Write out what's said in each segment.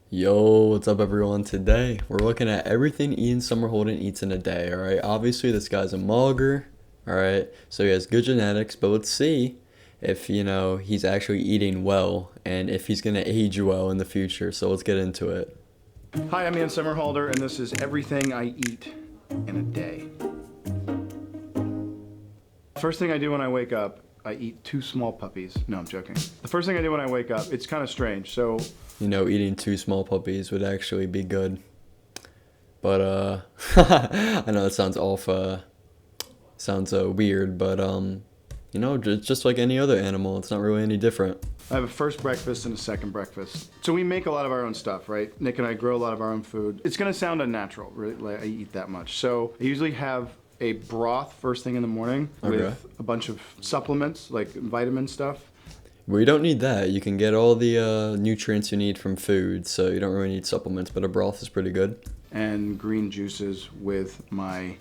Yo, what's up everyone? Today we're looking at everything Ian Somerhalden eats in a day, alright? Obviously this guy's a mugger, alright? So he has good genetics, but let's see if, he's actually eating well and if he's gonna age well in the future. So let's get into it. Hi, I'm Ian Somerhalder, and this is everything I eat in a day. First thing I do when I wake up, I eat two small puppies. No, I'm joking. The first thing I do when I wake up, it's kind of strange. So, Eating two small puppies would actually be good. But, I know that sounds sounds weird, but, just like any other animal, it's not really any different. I have a first breakfast and a second breakfast. So we make a lot of our own stuff, right? Nick and I grow a lot of our own food. It's gonna sound unnatural, really, like I eat that much. So I usually have a broth first thing in the morning with a bunch of supplements, like vitamin stuff. Well, you don't need that. You can get all the nutrients you need from food, so you don't really need supplements, but a broth is pretty good. And green juices with my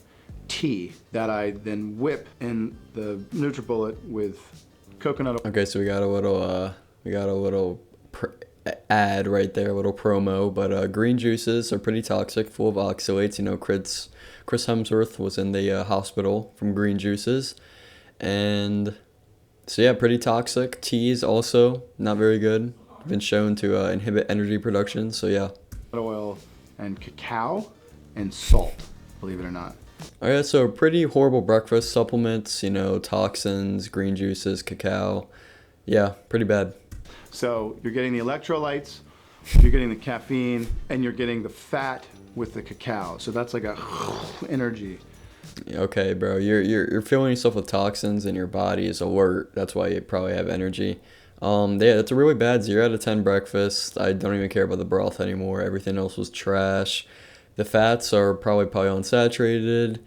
tea that I then whip in the NutriBullet with coconut oil. Okay, so we got a little ad right there, a little promo, but green juices are pretty toxic, full of oxalates. Chris Hemsworth was in the hospital from green juices, and so yeah, pretty toxic. Teas also not very good. Been shown to inhibit energy production. So yeah. Oil and cacao and salt, believe it or not. All right, so a pretty horrible breakfast. Supplements, toxins, green juices, cacao. Yeah, pretty bad. So you're getting the electrolytes, you're getting the caffeine, and you're getting the fat with the cacao. So that's like a energy. Okay, bro, you're filling yourself with toxins and your body is alert. That's why you probably have energy. Yeah, that's a really bad 0 out of 10 breakfast. I don't even care about the broth anymore. Everything else was trash. The fats are probably polyunsaturated.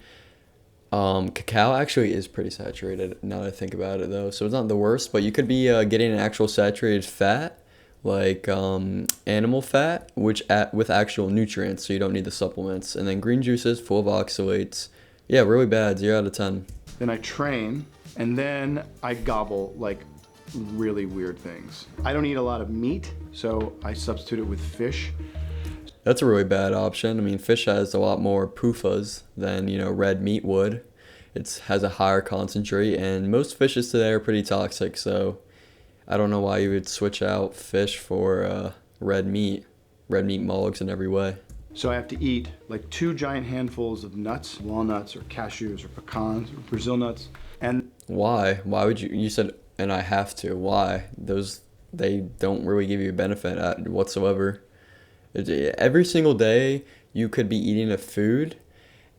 Cacao actually is pretty saturated now that I think about it though, so it's not the worst. But you could be getting an actual saturated fat, like animal fat, with actual nutrients, so you don't need the supplements. And then green juices full of oxalates. Yeah, really bad. 0 out of 10. Then I train, and then I gobble like really weird things. I don't eat a lot of meat, so I substitute it with fish. That's a really bad option. I mean, fish has a lot more PUFAs than, red meat would. It has a higher concentrate, and most fishes today are pretty toxic, so I don't know why you would switch out fish for red meat. Red meat mugs in every way. So I have to eat like 2 giant handfuls of nuts, walnuts or cashews or pecans or Brazil nuts. And why? Why would you said, and I have to. Why? They don't really give you a benefit whatsoever. Every single day you could be eating a food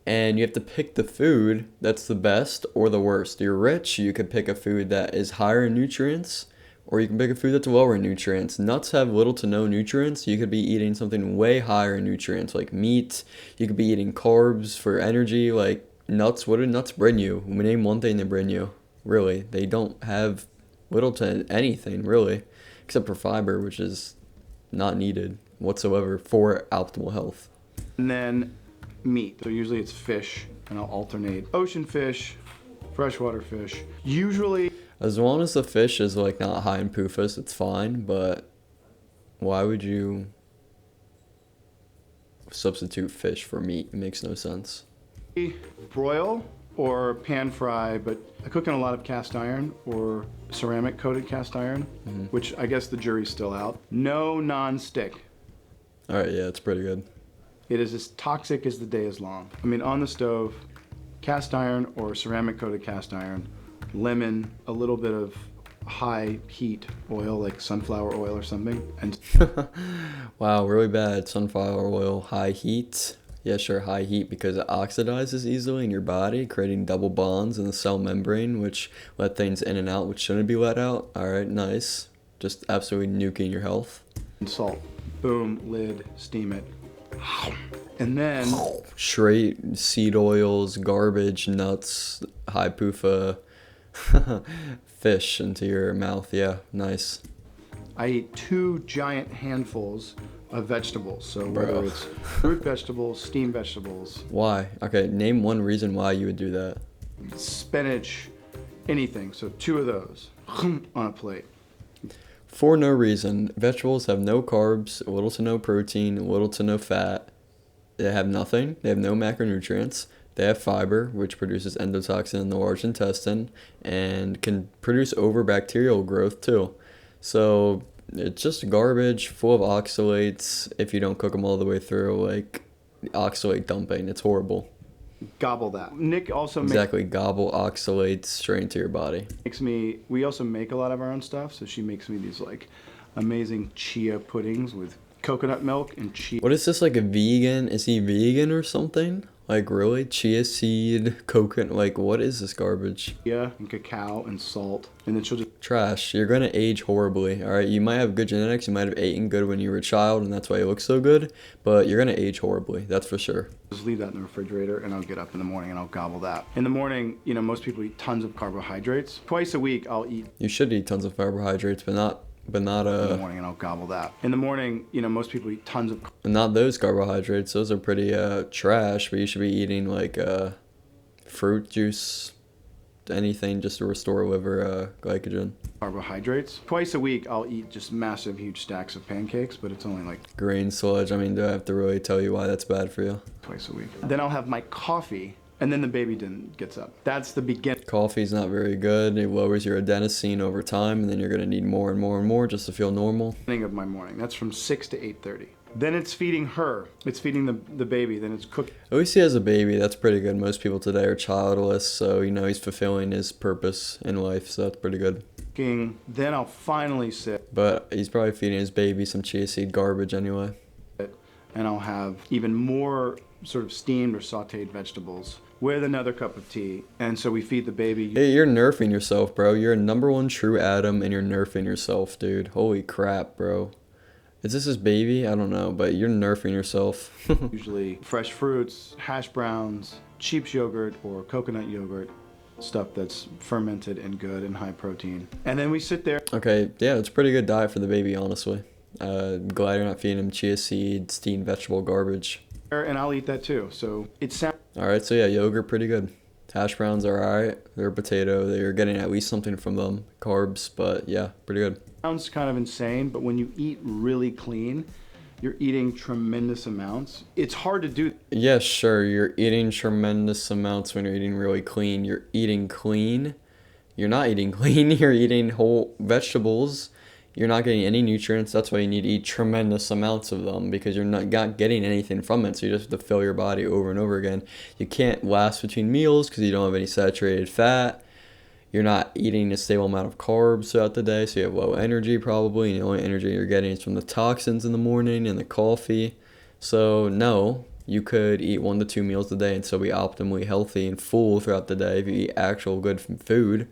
and you have to pick the food that's the best or the worst. You're rich, you could pick a food that is higher in nutrients, or you can pick a food that's lower in nutrients. Nuts have little to no nutrients. You could be eating something way higher in nutrients like meat. You could be eating carbs for energy like nuts. What do nuts bring you? Name one thing they bring you. Really, they don't have little to anything really, except for fiber, which is not needed whatsoever for optimal health. And then meat. So usually it's fish, and I'll alternate ocean fish, freshwater fish. Usually, as long as the fish is like not high in PUFAs, it's fine. But why would you substitute fish for meat? It makes no sense. broil or pan fry, but I cook in a lot of cast iron or ceramic coated cast iron, which I guess the jury's still out. No non-stick. All right, yeah, it's pretty good. It is as toxic as the day is long. I mean, on the stove, cast iron or ceramic coated cast iron, lemon, a little bit of high heat oil like sunflower oil or something, and Wow, really bad. Sunflower oil, high heat. Yeah, sure, high heat because it oxidizes easily in your body, creating double bonds in the cell membrane, which let things in and out, which shouldn't be let out. All right, nice. Just absolutely nuking your health. salt. Boom, lid, steam it. And then Straight seed oils, garbage, nuts, high PUFA, fish into your mouth. Yeah, nice. I eat 2 giant handfuls of vegetables. So whether Bro. it's root vegetables, steamed vegetables, Why? Okay, name one reason why you would do that. spinach, anything. So 2 of those on a plate. For no reason. Vegetables have no carbs, little to no protein, little to no fat. They have nothing. They have no macronutrients. They have fiber, which produces endotoxin in the large intestine and can produce over bacterial growth too. So it's just garbage full of oxalates if you don't cook them all the way through, like oxalate dumping. It's horrible. Gobble that. Nick also Exactly, gobble oxalates straight into your body. makes me, we also make a lot of our own stuff, so she makes me these like amazing chia puddings with coconut milk and chia What is this, like a vegan? Is he vegan or something? Like really? Chia seed, coconut, like what is this garbage? and cacao and salt, and then she'll just Trash. You're gonna age horribly, alright? You might have good genetics, you might have eaten good when you were a child, and that's why you look so good, but you're gonna age horribly, that's for sure. leave that in the refrigerator, and I'll get up in the morning and I'll gobble that. In the morning, you know, most people eat tons of carbohydrates. Twice a week, I'll eat You should eat tons of carbohydrates, but not in the morning and I'll gobble that. In the morning, you know, most people eat tons of not those carbohydrates. Those are pretty trash, but you should be eating like fruit juice, anything just to restore liver glycogen. carbohydrates. Twice a week, I'll eat just massive, huge stacks of pancakes, but it's only like Grain sludge. I mean, do I have to really tell you why that's bad for you? twice a week. Then I'll have my coffee, and then the baby then gets up. That's the beginning Coffee's not very good. It lowers your adenosine over time, and then you're gonna need more and more and more just to feel normal. of my morning. That's from 6 to 8:30. Then it's feeding her. It's feeding the baby. Then it's cooking. At least he has a baby. That's pretty good. Most people today are childless, so you know he's fulfilling his purpose in life. So that's pretty good. Then I'll finally sit, But he's probably feeding his baby some chia seed garbage anyway. and I'll have even more sort of steamed or sautéed vegetables with another cup of tea. And so we feed the baby. Hey, you're nerfing yourself, bro. You're a number one true Adam, and you're nerfing yourself, dude. Holy crap, bro. Is this his baby? I don't know, but you're nerfing yourself. Usually fresh fruits, hash browns, sheep's yogurt or coconut yogurt, stuff that's fermented and good and high protein. And then we sit there. Okay, yeah, it's a pretty good diet for the baby, honestly. Glad you're not feeding him chia seed, steamed vegetable garbage. And I'll eat that too. So it Alright, so yeah, yogurt, pretty good. Hash browns are alright. They're a potato. They're getting at least something from them. Carbs, but yeah, pretty good. sounds kind of insane, but when you eat really clean, you're eating tremendous amounts. It's hard to do. Yeah, sure, you're eating tremendous amounts when you're eating really clean. You're eating clean. You're not eating clean. You're eating whole vegetables. You're not getting any nutrients. That's why you need to eat tremendous amounts of them, because you're not getting anything from it. So you just have to fill your body over and over again. You can't last between meals because you don't have any saturated fat. You're not eating a stable amount of carbs throughout the day, so you have low energy probably, and the only energy you're getting is from the toxins in the morning and the coffee. So no, you could eat 1 to 2 meals a day and still be optimally healthy and full throughout the day if you eat actual good food.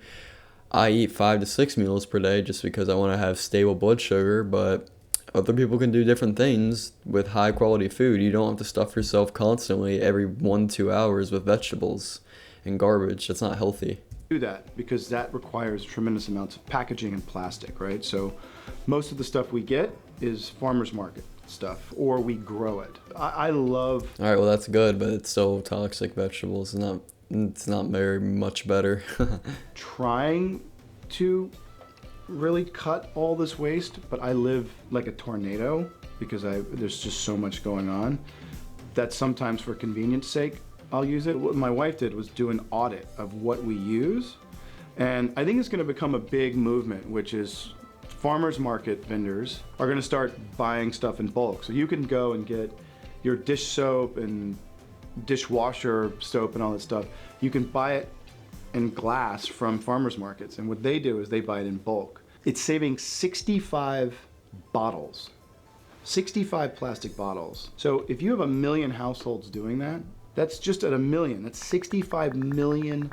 I eat 5 to 6 meals per day just because I want to have stable blood sugar, but other people can do different things with high quality food. You don't have to stuff yourself constantly every 1 to 2 hours with vegetables and garbage. That's not healthy. Do that because that requires tremendous amounts of packaging and plastic, right? So most of the stuff we get is farmers market stuff, or we grow it. I love All right, well that's good, but it's still toxic vegetables. It's not very much better. trying to really cut all this waste, but I live like a tornado because there's just so much going on that sometimes for convenience sake, I'll use it. What my wife did was do an audit of what we use. And I think it's going to become a big movement, which is farmers market vendors are going to start buying stuff in bulk. So you can go and get your dish soap and dishwasher soap and all that stuff. You can buy it in glass from farmers markets. And what they do is they buy it in bulk. It's saving 65 bottles, 65 plastic bottles. So if you have 1 million households doing that, that's just at 1 million. That's 65 million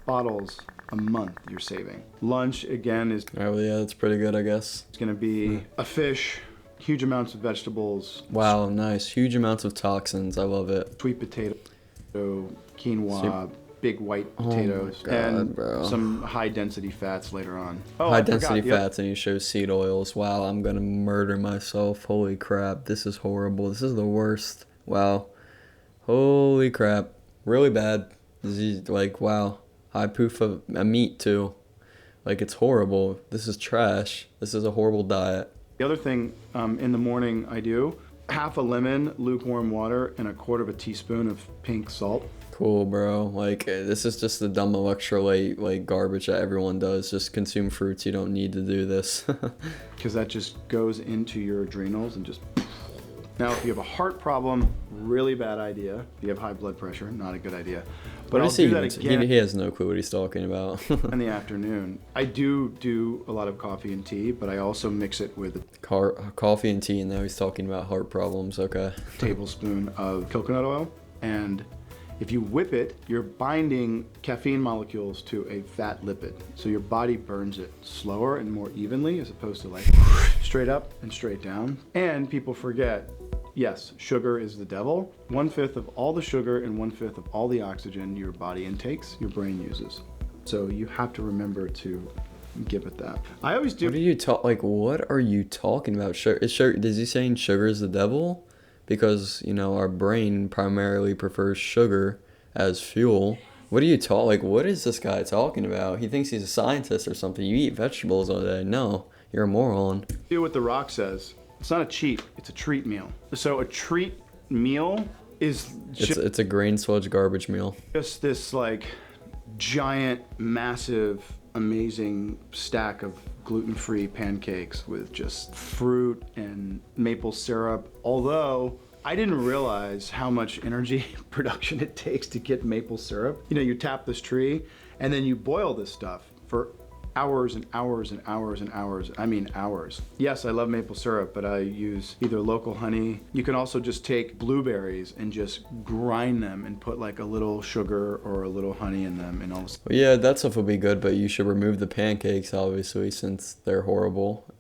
bottles a month you're saving. Lunch, again, is All right, well, yeah, that's pretty good, I guess. going to be a fish, huge amounts of vegetables. Wow, nice. Huge amounts of toxins. I love it. Sweet potato, quinoa, big white potatoes, God, and bro. some high density fats later on. High density fats, and you show seed oils. Wow, I'm gonna murder myself. Holy crap, this is horrible. This is the worst. Wow. Holy crap. Really bad. This is like, wow. High proof of meat too. Like, it's horrible. This is trash. This is a horrible diet. The other thing in the morning I do, half a lemon, lukewarm water, and a quarter of a teaspoon of pink salt. Cool, bro. Like, this is just the dumb electrolyte, like, garbage that everyone does. Just consume fruits. You don't need to do this. Because that just goes into your adrenals and just... Now, if you have a heart problem, really bad idea. If you have high blood pressure, not a good idea. But I'll do that again He has no clue what he's talking about. in the afternoon. I do a lot of coffee and tea, but I also mix it with Coffee and tea, and now he's talking about heart problems. Okay. a tablespoon of coconut oil. And if you whip it, you're binding caffeine molecules to a fat lipid. So your body burns it slower and more evenly as opposed to like straight up and straight down. And people forget, yes, sugar is the devil. 1/5 of all the sugar and 1/5 of all the oxygen your body intakes, your brain uses. So you have to remember to give it that. I always do. What are you talking about? Is he saying sugar is the devil? Because, our brain primarily prefers sugar as fuel. What are you what is this guy talking about? He thinks he's a scientist or something. You eat vegetables all day. No, you're a moron. Do what The Rock says. It's not a cheat, it's a treat meal. So a treat meal is It's a grain sludge garbage meal. just this like giant, massive, amazing stack of gluten-free pancakes with just fruit and maple syrup. Although I didn't realize how much energy production it takes to get maple syrup. You tap this tree and then you boil this stuff for hours and hours and hours and hours. I mean hours. Yes, I love maple syrup, but I use either local honey. You can also just take blueberries and just grind them and put like a little sugar or a little honey in them and all this. Well, yeah, that stuff would be good, but you should remove the pancakes, obviously, since they're horrible.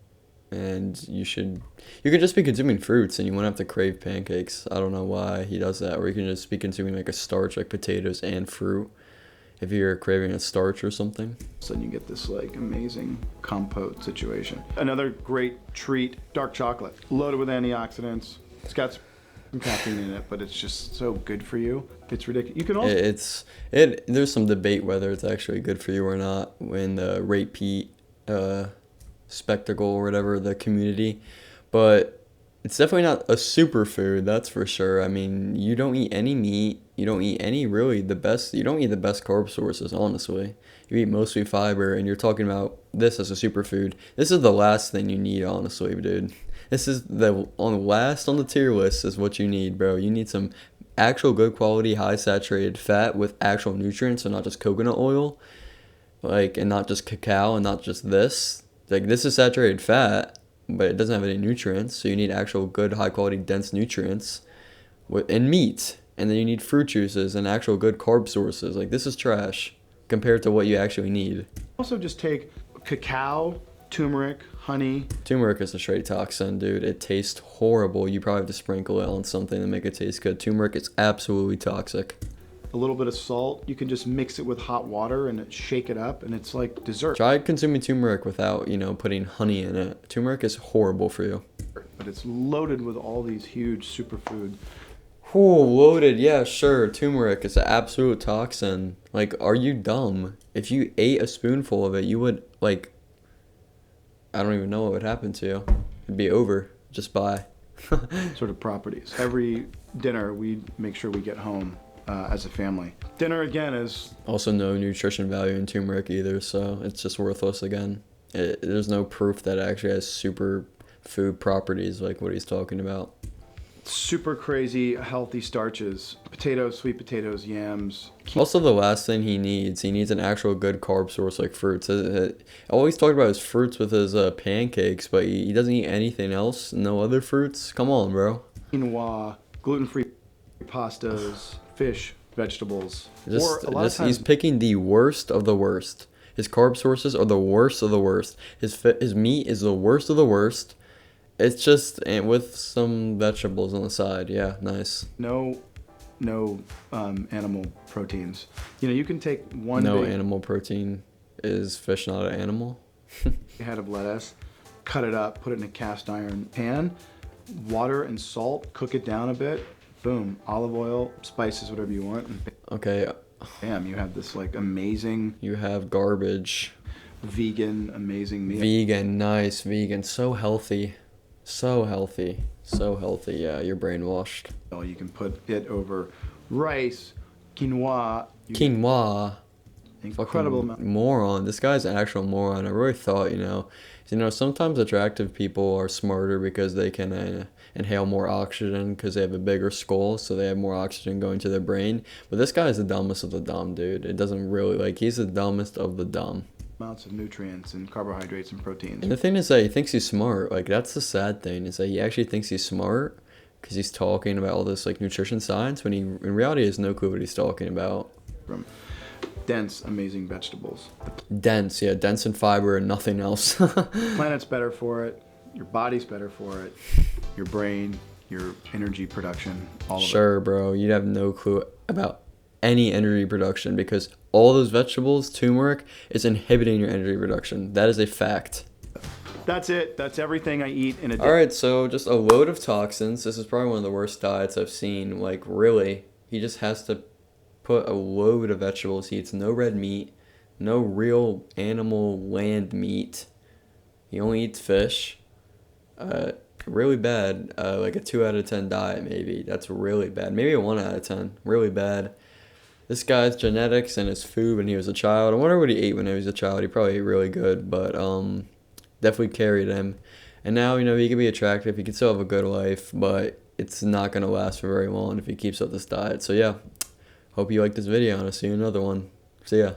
And you could just be consuming fruits and you wouldn't have to crave pancakes. I don't know why he does that. Or you can just be consuming like a starch, like potatoes and fruit, if you're craving a starch or something. So then you get this like amazing compote situation. Another great treat, dark chocolate, loaded with antioxidants. It's got some caffeine in it, but it's just so good for you. It's ridiculous. You can also There's some debate whether it's actually good for you or not when the repeat spectacle or whatever, the community, but it's definitely not a superfood, that's for sure. I mean, you don't eat any meat, you don't eat any you don't eat the best carb sources, honestly. You eat mostly fiber, and you're talking about this as a superfood. This is the last thing you need, honestly, dude. This is last on the tier list is what you need, bro. You need some actual good quality, high saturated fat with actual nutrients, and not just coconut oil, and not just cacao, and not just this. Like, this is saturated fat, but it doesn't have any nutrients, so you need actual good, high-quality, dense nutrients and meat, and then you need fruit juices and actual good carb sources. Like, this is trash compared to what you actually need. also just take cacao, turmeric, honey. Turmeric is a straight toxin, dude. It tastes horrible. You probably have to sprinkle it on something to make it taste good. Turmeric is absolutely toxic. A little bit of salt. You can just mix it with hot water and shake it up, and it's like dessert. Try consuming turmeric without, putting honey in it. Turmeric is horrible for you. But it's loaded with all these huge superfood. Oh, loaded. Yeah, sure. Turmeric is an absolute toxin. Like, are you dumb? If you ate a spoonful of it, you would, I don't even know what would happen to you. It'd be over. Just bye. Sort of properties. Every dinner, we make sure we get home as a family. Dinner, again, is... Also, no nutrition value in turmeric either, so it's just worthless again. There's no proof that it actually has super food properties like what he's talking about. super crazy healthy starches. Potatoes, sweet potatoes, yams. Also, the last thing he needs an actual good carb source like fruits. Always talked about his fruits with his pancakes, but he doesn't eat anything else. No other fruits. Come on, bro. Quinoa, gluten-free pastas, fish, vegetables. He's picking the worst of the worst. His carb sources are the worst of the worst. His meat is the worst of the worst. It's just with some vegetables on the side. Yeah, nice. No animal proteins. You can take one. No animal protein. Is fish not an animal? Head of lettuce, cut it up, put it in a cast iron pan, water and salt, cook it down a bit. Boom, olive oil, spices, whatever you want. Okay. Bam, you have this like amazing. You have garbage. vegan, amazing meal. Vegan, nice, vegan. So healthy. So healthy. So healthy. Yeah, you're brainwashed. You can put it over rice, quinoa. Quinoa. Incredible Fucking amount. moron. This guy's an actual moron. I really thought, sometimes attractive people are smarter because they can inhale more oxygen because they have a bigger skull, so they have more oxygen going to their brain. But this guy is the dumbest of the dumb, dude. It doesn't really, he's the dumbest of the dumb. Amounts of nutrients and carbohydrates and proteins. And the thing is that he thinks he's smart. That's the sad thing, is that he actually thinks he's smart because he's talking about all this, nutrition science, when he, in reality, has no clue what he's talking about. From dense, amazing vegetables. Dense, yeah, dense in fiber and nothing else. Planet's better for it. Your body's better for it. Your brain, your energy production, all of it. Sure, bro. You'd have no clue about any energy production because all those vegetables, turmeric, is inhibiting your energy production. That is a fact. That's it. That's everything I eat in a day. All right, so just a load of toxins. This is probably one of the worst diets I've seen. Really, he just has to put a load of vegetables. He eats no red meat, no real animal land meat. He only eats fish. Really bad. A 2 out of 10 diet, maybe. That's really bad. Maybe a 1 out of 10. Really bad. This guy's genetics and his food when he was a child. I wonder what he ate when he was a child. He probably ate really good, but definitely carried him. And now, he can be attractive. He can still have a good life, but it's not going to last for very long if he keeps up this diet. So, yeah. Hope you liked this video, and I'll see you in another one. See ya.